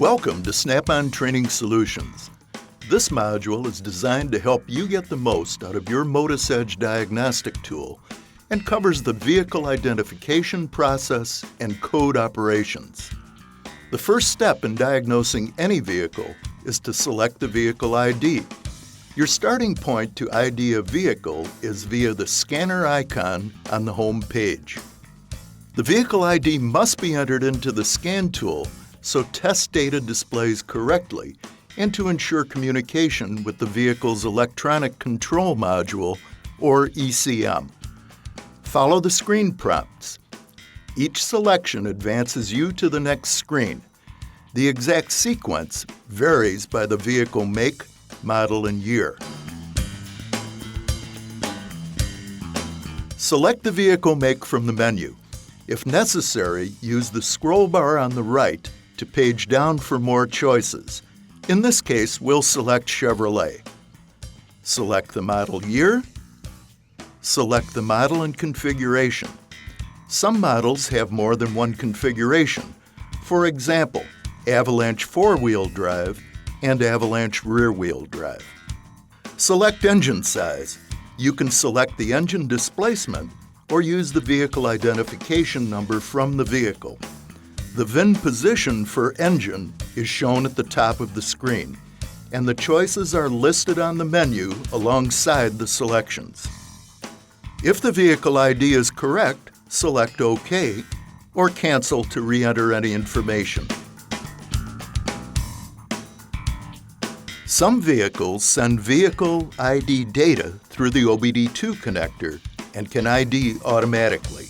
Welcome to Snap-on Training Solutions. This module is designed to help you get the most out of your MODIS Edge diagnostic tool and covers the vehicle identification process and code operations. The first step in diagnosing any vehicle is to select the vehicle ID. Your starting point to ID a vehicle is via the scanner icon on the home page. The vehicle ID must be entered into the scan tool so test data displays correctly and to ensure communication with the vehicle's electronic control module, or ECM. Follow the screen prompts. Each selection advances you to the next screen. The exact sequence varies by the vehicle make, model, and year. Select the vehicle make from the menu. If necessary, use the scroll bar on the right to page down for more choices. In this case, we'll select Chevrolet. Select the model year. Select the model and configuration. Some models have more than one configuration. For example, Avalanche four-wheel drive and Avalanche rear-wheel drive. Select engine size. You can select the engine displacement or use the vehicle identification number from the vehicle. The VIN position for engine is shown at the top of the screen, and the choices are listed on the menu alongside the selections. If the vehicle ID is correct, select OK or cancel to re-enter any information. Some vehicles send vehicle ID data through the OBD2 connector and can ID automatically.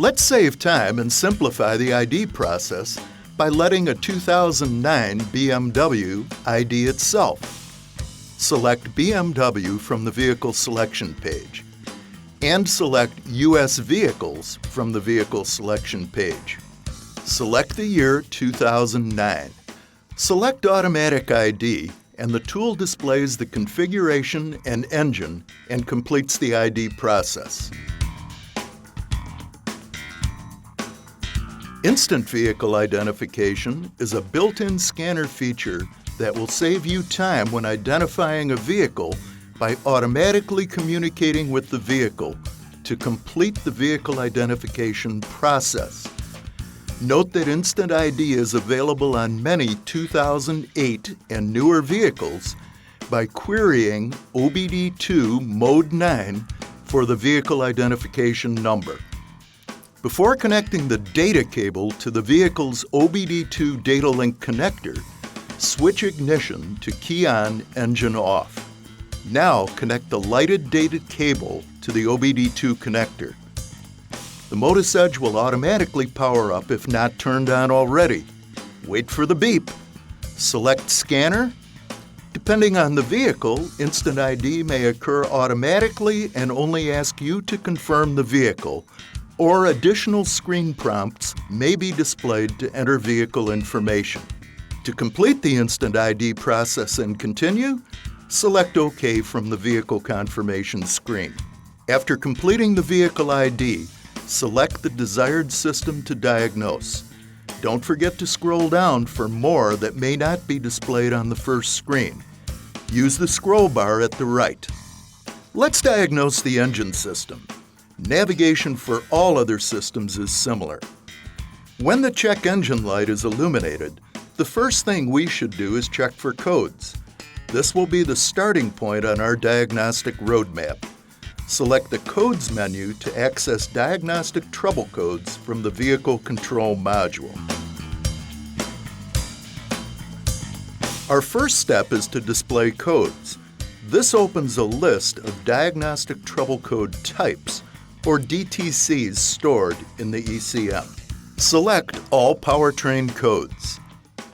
Let's save time and simplify the ID process by letting a 2009 BMW ID itself. Select BMW from the Vehicle Selection page and select US Vehicles from the Vehicle Selection page. Select the year 2009. Select Automatic ID and the tool displays the configuration and engine and completes the ID process. Instant Vehicle Identification is a built-in scanner feature that will save you time when identifying a vehicle by automatically communicating with the vehicle to complete the vehicle identification process. Note that Instant ID is available on many 2008 and newer vehicles by querying OBD2 Mode 9 for the vehicle identification number. Before connecting the data cable to the vehicle's OBD2 data link connector, switch ignition to key on, engine off. Now connect the lighted data cable to the OBD2 connector. The MODIS Edge will automatically power up if not turned on already. Wait for the beep. Select Scanner. Depending on the vehicle, Instant ID may occur automatically and only ask you to confirm the vehicle, or additional screen prompts may be displayed to enter vehicle information. To complete the Instant ID process and continue, select OK from the Vehicle Confirmation screen. After completing the vehicle ID, select the desired system to diagnose. Don't forget to scroll down for more that may not be displayed on the first screen. Use the scroll bar at the right. Let's diagnose the engine system. Navigation for all other systems is similar. When the check engine light is illuminated, the first thing we should do is check for codes. This will be the starting point on our diagnostic roadmap. Select the Codes menu to access diagnostic trouble codes from the Vehicle Control module. Our first step is to display codes. This opens a list of diagnostic trouble code types, or DTCs, stored in the ECM. Select All Powertrain Codes,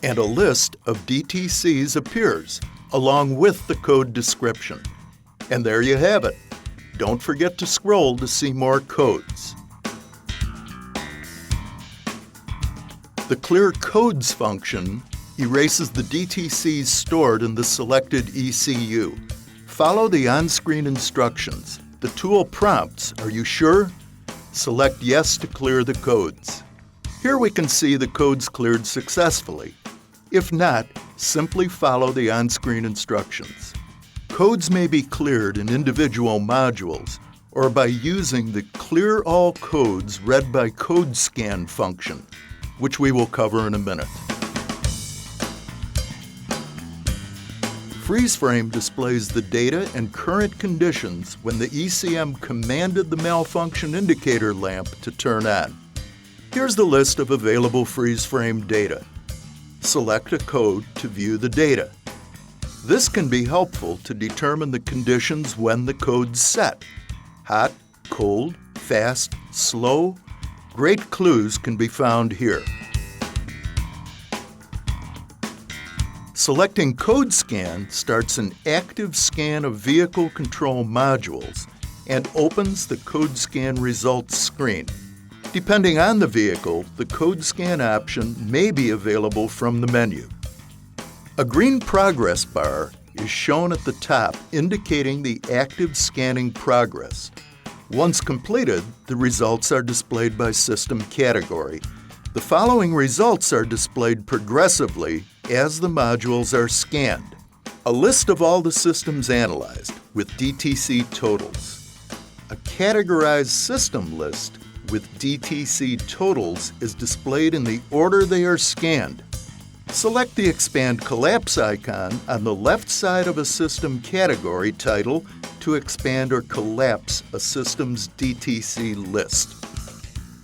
and a list of DTCs appears, along with the code description. And there you have it. Don't forget to scroll to see more codes. The Clear Codes function erases the DTCs stored in the selected ECU. Follow the on-screen instructions. The tool prompts, "Are you sure?" Select Yes to clear the codes. Here we can see the codes cleared successfully. If not, simply follow the on-screen instructions. Codes may be cleared in individual modules or by using the Clear All Codes Read by Code Scan function, which we will cover in a minute. Freeze frame displays the data and current conditions when the ECM commanded the malfunction indicator lamp to turn on. Here's the list of available freeze frame data. Select a code to view the data. This can be helpful to determine the conditions when the code's set. Hot, cold, fast, slow. Great clues can be found here. Selecting Code Scan starts an active scan of vehicle control modules and opens the Code Scan results screen. Depending on the vehicle, the Code Scan option may be available from the menu. A green progress bar is shown at the top indicating the active scanning progress. Once completed, the results are displayed by system category. The following results are displayed progressively as the modules are scanned. A list of all the systems analyzed with DTC totals. A categorized system list with DTC totals is displayed in the order they are scanned. Select the Expand Collapse icon on the left side of a system category title to expand or collapse a system's DTC list.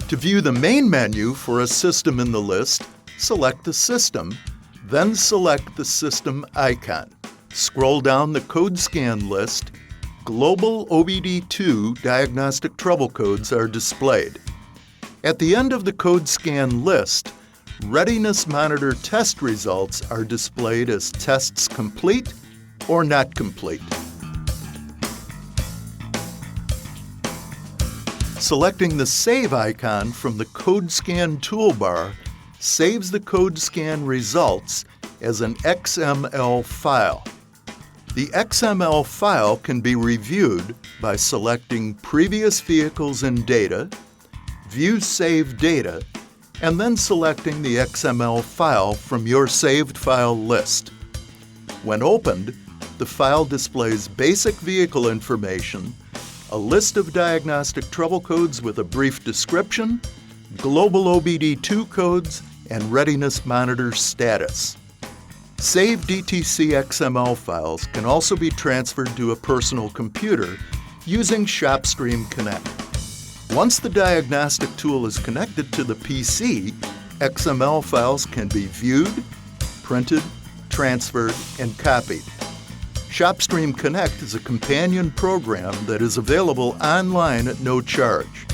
To view the main menu for a system in the list, select the system, then select the system icon. Scroll down the code scan list. Global OBD2 diagnostic trouble codes are displayed. At the end of the code scan list, Readiness Monitor test results are displayed as tests complete or not complete. Selecting the Save icon from the Code Scan toolbar saves the Code Scan results as an XML file. The XML file can be reviewed by selecting Previous Vehicles and Data, View Saved Data, and then selecting the XML file from your saved file list. When opened, the file displays basic vehicle information, a list of diagnostic trouble codes with a brief description, global OBD2 codes, and Readiness Monitor status. Saved DTC XML files can also be transferred to a personal computer using ShopStream Connect. Once the diagnostic tool is connected to the PC, XML files can be viewed, printed, transferred, and copied. ShopStream Connect is a companion program that is available online at no charge.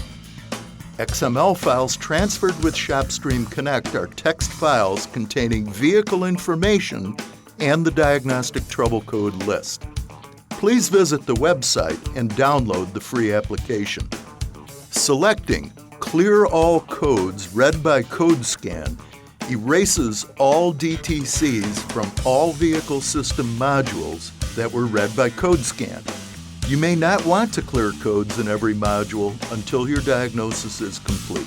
XML files transferred with ShopStream Connect are text files containing vehicle information and the diagnostic trouble code list. Please visit the website and download the free application. Selecting Clear All Codes Read by Code Scan erases all DTCs from all vehicle system modules that were read by Code Scan. You may not want to clear codes in every module until your diagnosis is complete.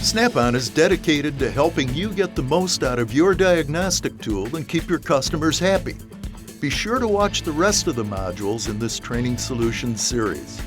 Snap-on is dedicated to helping you get the most out of your diagnostic tool and keep your customers happy. Be sure to watch the rest of the modules in this Training Solutions series.